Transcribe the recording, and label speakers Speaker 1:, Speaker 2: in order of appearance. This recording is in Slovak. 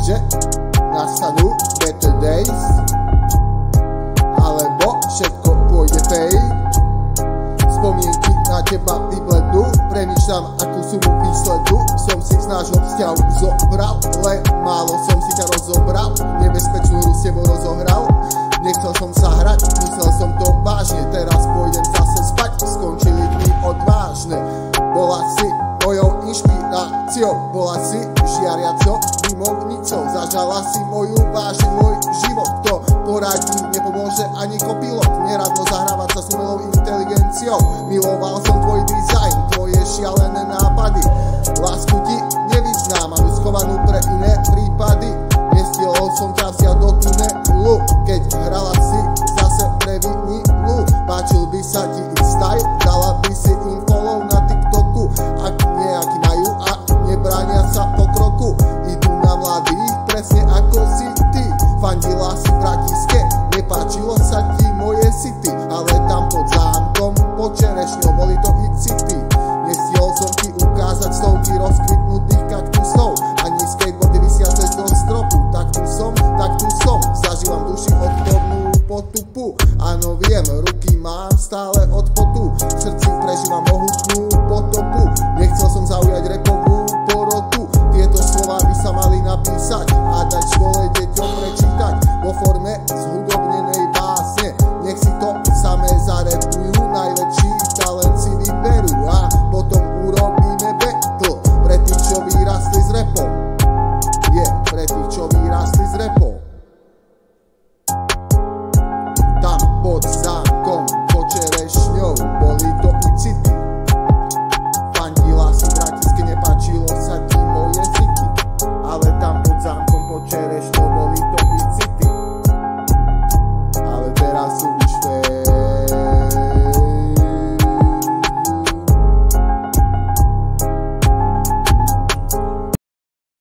Speaker 1: že nastanú better days, alebo všetko pôjde fade. Spomienky na teba vyblednú, premýšľam akú sumu výsledu som si z nášho vzťahu zobral, len málo som si ťa rozobral, nebezpečnú hru s tebou rozohral. Nechcel som sa hrať, myslel som to vážne, teraz pôjdem zase spať, skončili dni odvážne. Bola si mojou inšpiráciou, bola si žiariacou výmovnicou, zažala si moju vášeň, môj život, kto poradí, nepomôže ani kopilot, neradno zahrávať sa s umelou inteligenciou. Miloval som tvoj dizajn, tvoje šialené nápady, lásku ti nevyznám, mám ju schovanú pre iné prípady. Nestielol som ťa vziať do tunelu, keď hrala si zase pre vinilu. Páčil by sa ti ich style, dala by si im follow na TikToku. Ak nejaký majú a nebránia sa pokroku, idú na mladých, presne ako si ty. Fandila si v Bratiske, nepáčilo sa ti moje city, ale tam pod zámkom, pod čerešňou boli to i city. Nestiel som ti ukázať stovky rozkvitnutých kaktusov, ani skateboardy vysiace zo stropu. Tak tu som, zažívam duši odpornú potupu. Áno viem, ruky mám stále od potu, v srdci prežívam mohutnú potopu. Nechcel som zaujať repovú porotu, tieto slova by sa mali napísať a dať škole deťom prečítať vo forme zhudobnenej básne. Nech si to samé zarepujú, najväčší talent si vyberú a potom urobíme battle pre tých, čo vyrastli s rapom.